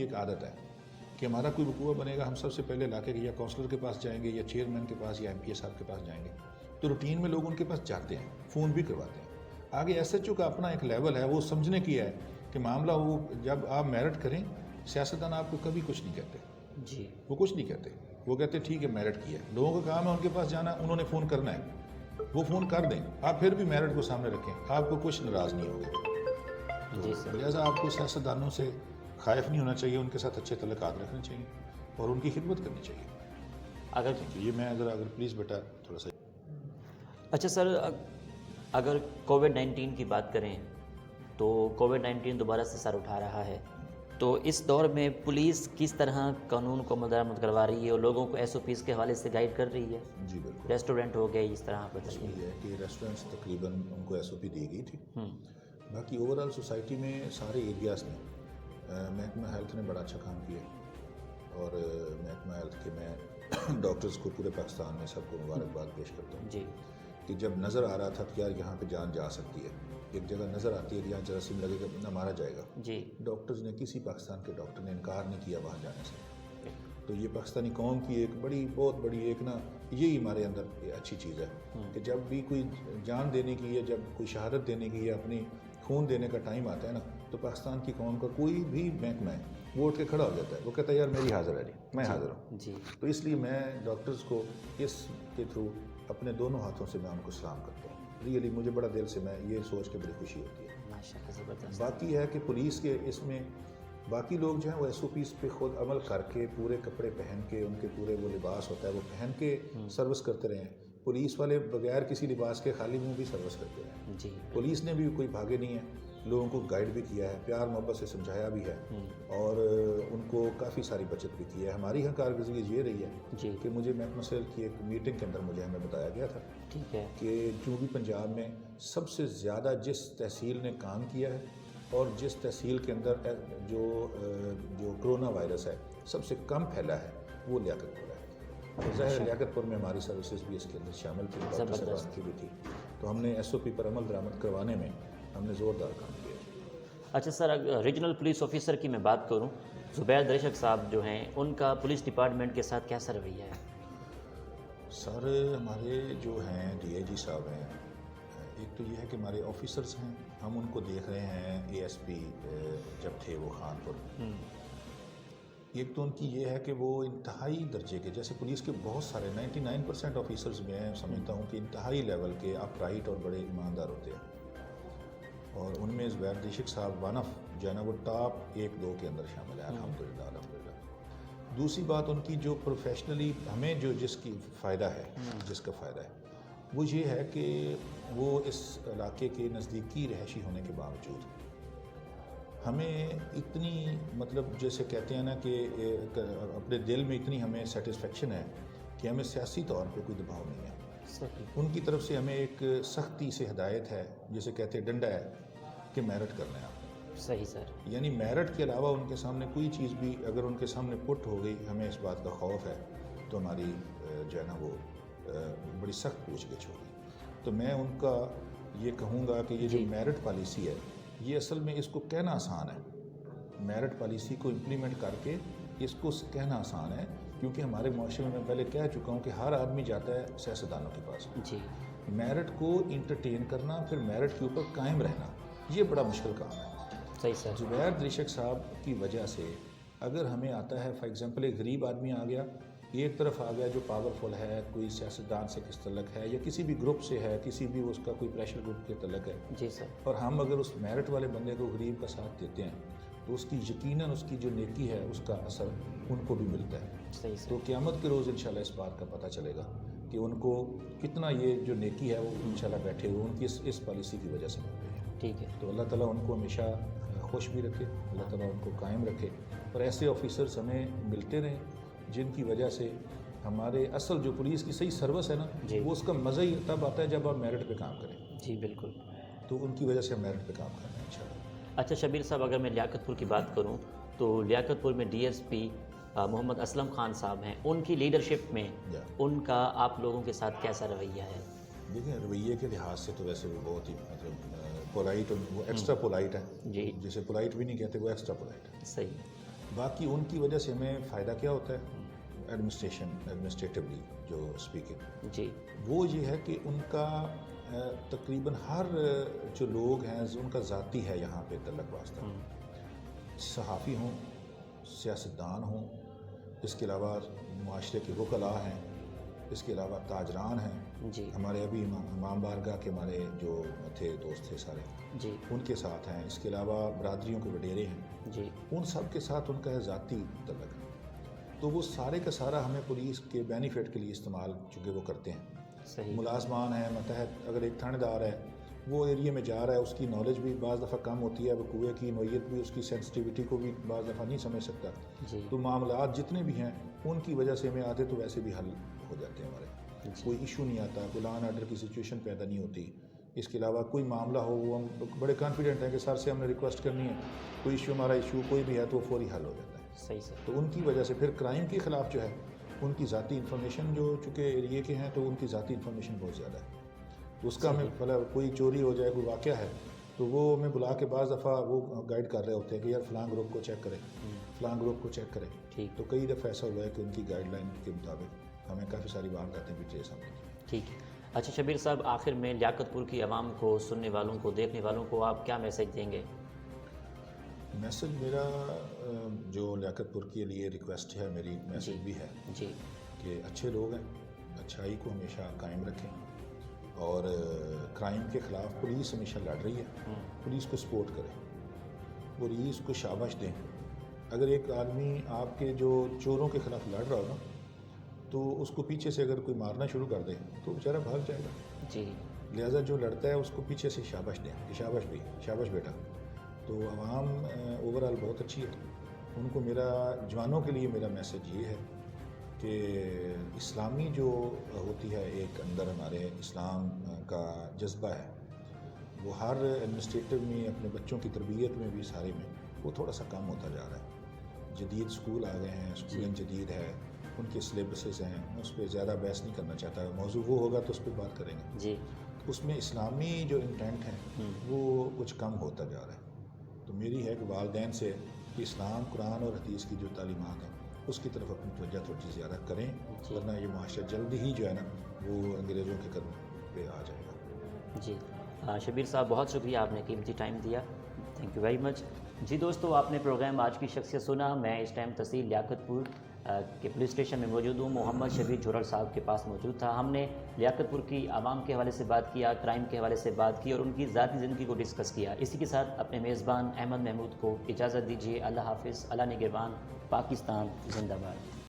ایک عادت ہے کہ ہمارا کوئی وقوع بنے گا، ہم سب سے پہلے علاقے کے یا کونسلر کے پاس جائیں گے یا چیئرمین کے پاس یا MP صاحب کے پاس جائیں گے، تو روٹین میں لوگ ان کے پاس جاتے ہیں، فون بھی کرواتے ہیں۔ آگے SHO کا اپنا ایک لیول ہے، وہ سمجھنے کی ہے کہ معاملہ وہ جب آپ میرٹ کریں، سیاستدان آپ کو کبھی کچھ نہیں کہتے، جی وہ کچھ نہیں کہتے، وہ کہتے ٹھیک ہے میرٹ کیا ہے، لوگوں کا کام ہے ان کے پاس جانا، انہوں نے فون کرنا ہے، وہ فون کر دیں، آپ پھر بھی میرٹ کو سامنے رکھیں، آپ کو کچھ ناراض نہیں ہوگا۔ جی سر، لہٰذا آپ کو سیاستدانوں سے خائف نہیں ہونا چاہیے، ان کے ساتھ اچھے تعلقات رکھنے چاہیے اور ان کی خدمت کرنی چاہیے۔ اگر یہ میں اگر پلیز بیٹا تھوڑا سا اچھا سر، اگر کووڈ-19 کی بات کریں تو کووڈ-19 دوبارہ سے سر اٹھا رہا ہے، تو اس دور میں پولیس کس طرح قانون کو مدارمت کروا رہی ہے اور لوگوں کو SOPs کے حوالے سے گائیڈ کر رہی ہے؟ جی بالکل، ریسٹورنٹ ہو گئے اس طرح پر اس میں یہ ہے کہ ریسٹورینٹس تقریباً ان کو SOP دی گئی تھی، باقی اوور آل سوسائٹی میں سارے ایریاز میں محکمہ ہیلتھ نے بڑا اچھا کام کیا، اور محکمہ ہیلتھ کے میں ڈاکٹرز کو پورے پاکستان میں سب کو مبارکباد پیش کرتا ہوں جی کہ جب نظر آ رہا تھا کہ یار یہاں پہ جان جا سکتی ہے، ایک جگہ نظر آتی ہے کہ یہاں جراثیم لگے گا بندہ مارا جائے گا، جی ڈاکٹرز نے کسی پاکستان کے ڈاکٹر نے انکار نہیں کیا وہاں جانے سے۔ تو یہ پاکستانی قوم کی ایک بہت بڑی ایک یہی ہمارے اندر اچھی چیز ہے کہ جب بھی کوئی جان دینے کی یا جب کوئی شہادت دینے کی یا اپنی خون دینے کا ٹائم آتا ہے تو پاکستان کی قوم کا کوئی بھی محکمہ ہے وہ اٹھ کے کھڑا ہو جاتا ہے، وہ کہتا ہے یار میری حاضر ہے جی، میں حاضر ہوں۔ جی تو اس لیے میں ڈاکٹرز کو اس کے تھرو اپنے دونوں ہاتھوں سے میں ان کو سلام کرتا ہوں، ریئلی مجھے بڑا دل سے میں یہ سوچ کے بڑی خوشی ہوتی ہے۔ ماشاء اللہ، زبردست۔ باقی ہے کہ پولیس کے اس میں باقی لوگ جو ہیں وہ SOPs پہ خود عمل کر کے پورے کپڑے پہن کے ان کے پورے وہ لباس ہوتا ہے وہ پہن کے سروس کرتے رہے ہیں، پولیس والے بغیر کسی لباس کے خالی منہ بھی سروس کرتے رہے ہیں۔ جی پولیس نے بھی کوئی بھاگے نہیں ہے، لوگوں کو گائیڈ بھی کیا ہے، پیار محبت سے سمجھایا بھی ہے اور ان کو کافی ساری بچت بھی کی ہے۔ ہماری یہاں کارکردگی یہ رہی ہے جی کہ مجھے محکمہ سیل کی ایک میٹنگ کے اندر ہمیں بتایا گیا تھا ٹھیک ہے، کہ جنوبی پنجاب میں سب سے زیادہ جس تحصیل نے کام کیا ہے اور جس تحصیل کے اندر جو کرونا وائرس ہے سب سے کم پھیلا ہے وہ لیاقت پور ہے، تو ظاہر لیاقت پور میں ہماری سروسز بھی اس کے اندر شامل تھی، ڈاکٹر صاحبان کی بھی تھی، تو ہم نے SOP پر عمل درآمد کروانے میں ہم نے زوردار کام کیا۔ اچھا سر، ریجنل پولیس آفیسر کی میں بات کروں، زبیر درشک صاحب جو ہیں ان کا پولیس ڈپارٹمنٹ کے ساتھ کیسا رویہ ہے؟ سر ہمارے جو ہیں DIG صاحب ہیں، ایک تو یہ ہے کہ ہمارے آفیسرز ہیں، ہم ان کو دیکھ رہے ہیں ASP جب تھے وہ خان پور، ایک تو ان کی یہ ہے کہ وہ انتہائی درجے کے، جیسے پولیس کے بہت سارے 99% آفیسرز میں سمجھتا ہوں کہ انتہائی لیول کے اپ رائٹ اور بڑے ایماندار ہوتے ہیں، اور ان میں زبیر درشک صاحب ون آف جو ہے نا وہ ٹاپ 1-2 کے اندر شامل ہے، الحمدللہ الحمدللہ۔ دوسری بات ان کی جو پروفیشنلی ہمیں جو جس کا فائدہ ہے وہ یہ ہے کہ وہ اس علاقے کے نزدیکی رہائشی ہونے کے باوجود ہمیں اتنی جیسے کہتے ہیں نا کہ اپنے دل میں اتنی ہمیں سیٹسفیکشن ہے کہ ہمیں سیاسی طور پہ کوئی دباؤ نہیں ہے، ان کی طرف سے ہمیں ایک سختی سے ہدایت ہے، جسے کہتے ہیں ڈنڈا ہے کہ میرٹ کرنا ہے آپ نے۔ صحیح سر، یعنی میرٹ کے علاوہ ان کے سامنے کوئی چیز بھی اگر ان کے سامنے پٹ ہو گئی، ہمیں اس بات کا خوف ہے تو ہماری جو ہے نا وہ بڑی سخت پوچھ گچھ ہوگی۔ تو میں ان کا یہ کہوں گا کہ یہ جو میرٹ پالیسی ہے یہ اصل میں اس کو کہنا آسان ہے، میرٹ پالیسی کو امپلیمنٹ کر کے اس کو کہنا آسان ہے، کیونکہ ہمارے معاشرے میں پہلے کہہ چکا ہوں کہ ہر آدمی جاتا ہے سیاستدانوں کے پاس، جی میرٹ کو انٹرٹین کرنا پھر میرٹ کے اوپر قائم رہنا یہ بڑا مشکل کام ہے۔ صحیح سر، زبیر درشک صاحب کی وجہ سے اگر ہمیں آتا ہے فار ایگزامپل ایک غریب آدمی آ گیا، ایک طرف آ گیا جو پاورفل ہے، کوئی سیاستدان سے کس تعلق ہے یا کسی بھی گروپ سے ہے، کسی بھی اس کا کوئی پریشر گروپ کے تعلق ہے، جی سر، اور ہم اگر اس میرٹ والے بندے کو غریب کا ساتھ دیتے ہیں تو اس کی یقیناً اس کی جو نیکی ہے اس کا اثر ان کو بھی ملتا ہے۔ صحیح سر، تو قیامت کے روز انشاءاللہ اس بات کا پتہ چلے گا کہ ان کو کتنا یہ جو نیکی ہے وہ انشاءاللہ بیٹھے ہوئے ان کی اس پالیسی کی وجہ سے مل رہی ہے۔ ٹھیک ہے، تو اللہ تعالیٰ ان کو ہمیشہ خوش بھی رکھے، اللہ تعالیٰ ان کو قائم رکھے، اور ایسے آفیسرز ہمیں ملتے رہیں جن کی وجہ سے ہمارے اصل جو پولیس کی صحیح سروس ہے نا وہ اس کا مزہ ہی تب آتا ہے جب آپ میرٹ پہ کام کریں۔ جی بالکل۔ تو ان کی وجہ سے ہم میرٹ پہ کام کرنا ہے انشاءاللہ۔ اچھا شبیر صاحب، اگر میں لیاقت پور کی بات کروں تو لیاقت پور میں DSP محمد اسلم خان صاحب ہیں، ان کی لیڈرشپ میں ان کا آپ لوگوں کے ساتھ کیسا رویہ ہے؟ دیکھیں رویے کے لحاظ سے تو ویسے وہ بہت ہی پولائٹ، وہ ایکسٹرا پولائٹ ہے، جی جسے پولائٹ بھی نہیں کہتے وہ ایکسٹرا پولائٹ ہے، صحیح، باقی ان کی وجہ سے ہمیں فائدہ کیا ہوتا ہے ایڈمنسٹریٹولی جو اسپیکنگ، جی وہ یہ ہے کہ ان کا تقریباً ہر جو لوگ ہیں ان کا ذاتی ہے یہاں پہ تعلق واسطہ، صحافی ہوں، سیاستدان ہوں، اس کے علاوہ معاشرے کے وکلاء ہیں، اس کے علاوہ تاجران ہیں، جی ہمارے ابھی امام بارگاہ کے ہمارے جو تھے دوست تھے سارے، جی ان کے ساتھ ہیں، اس کے علاوہ برادریوں کے وڈیرے ہیں، جی ان سب کے ساتھ ان کا ذاتی تعلق ہے، تو وہ سارے کا سارا ہمیں پولیس کے بینیفٹ کے لیے استعمال چونکہ وہ کرتے ہیں۔ صحیح، ملازمان ہیں، متحد اگر ایک تھانے دار ہے وہ ایریے میں جا رہا ہے، اس کی نالج بھی بعض دفعہ کم ہوتی ہے، وقوع کی نوعیت بھی، اس کی سینسٹیوٹی کو بھی بعض دفعہ نہیں سمجھ سکتا، جی تو معاملات جتنے بھی ہیں ان کی وجہ سے ہمیں آتے تو ویسے بھی حل ہو جاتے ہیں ہمارے، جی کوئی ایشو نہیں آتا، کوئی لا اینڈ آرڈر کی سچویشن پیدا نہیں ہوتی۔ اس کے علاوہ کوئی معاملہ ہو وہ ہم بڑے کانفیڈنٹ ہیں کہ سر سے ہم نے ریکویسٹ کرنی ہے، کوئی ایشو ہمارا ایشو کوئی بھی ہے تو وہ فوری حل ہو جاتا ہے۔ صحیح سر، تو ان کی وجہ سے پھر کرائم کے خلاف جو ہے ان کی ذاتی انفارمیشن جو چونکہ ایریے کے ہیں تو ان کی ذاتی انفارمیشن بہت زیادہ ہے، تو اس کا ہمیں مطلب کوئی چوری ہو جائے، کوئی واقعہ ہے تو وہ ہمیں بلا کے بعض دفعہ وہ گائیڈ کر رہے ہوتے ہیں کہ یار فلاں گروپ کو چیک کریں، فلاں گروپ کو چیک کریں، ٹھیک تو کئی دفعہ ایسا ہوا ہے کہ ان کی گائیڈ لائن کے مطابق ہمیں کافی ساری وارداتیں بھی ٹریس آتی ہیں۔ ٹھیک ہے۔ اچھا شبیر صاحب، آخر میں لیاقت پور کی عوام کو، سننے والوں کو، دیکھنے والوں کو آپ کیا میسج دیں گے؟ میسج میرا جو لیاقت پور کے لیے ریکویسٹ ہے، میری میسج بھی ہے جی کہ اچھے لوگ ہیں، اچھائی کو ہمیشہ قائم رکھیں، اور کرائم کے خلاف پولیس ہمیشہ لڑ رہی ہے، پولیس کو سپورٹ کریں، پولیس کو شاباش دیں۔ اگر ایک آدمی آپ کے جو چوروں کے خلاف لڑ رہا ہو نا تو اس کو پیچھے سے اگر کوئی مارنا شروع کر دے تو بیچارہ بھاگ جائے گا، جی لہٰذا جو لڑتا ہے اس کو پیچھے سے شاباش دیں کہ شاباش بھی، شاباش بیٹا۔ تو عوام اوورآل بہت اچھی ہے، ان کو میرا جوانوں کے لیے میرا میسج یہ ہے کہ اسلامی جو ہوتی ہے ایک اندر ہمارے اسلام کا جذبہ ہے، وہ ہر ایڈمنسٹریٹو میں اپنے بچوں کی تربیت میں بھی سارے میں وہ تھوڑا سا کم ہوتا جا رہا ہے۔ جدید سکول آ گئے ہیں، اسکولنگ جدید ہے، ان کے سلیبسز ہیں، اس پہ زیادہ بحث نہیں کرنا چاہتا، موضوع وہ ہوگا تو اس پہ بات کریں گے۔ جی اس میں اسلامی جو انٹینٹ ہے وہ کچھ کم ہوتا جا رہا ہے، تو میری ہے کہ والدین سے کہ اسلام، قرآن اور حدیث کی جو تعلیمات ہیں اس کی طرف اپنی توجہ تھوڑی سی زیادہ کریں، ورنہ یہ معاشرہ جلد ہی جو ہے نا وہ انگریزوں کے قدم پہ آ جائے گا۔ جی شبیر صاحب، بہت شکریہ، آپ نے قیمتی ٹائم دیا، تھینک یو ویری مچ۔ جی دوستو، آپ نے پروگرام آج کی شخصیت سنا۔ میں اس ٹائم تحصیل لیاقت پور کے پولیس اسٹیشن میں موجود ہوں، محمد شبیر جھورل صاحب کے پاس موجود تھا۔ ہم نے لیاقت پور کی عوام کے حوالے سے بات کیا، کرائم کے حوالے سے بات کی اور ان کی ذاتی زندگی کو ڈسکس کیا۔ اسی کے ساتھ اپنے میزبان احمد محمود کو اجازت دیجیے۔ اللہ حافظ، اللہ نگہبان، پاکستان زندہ باد۔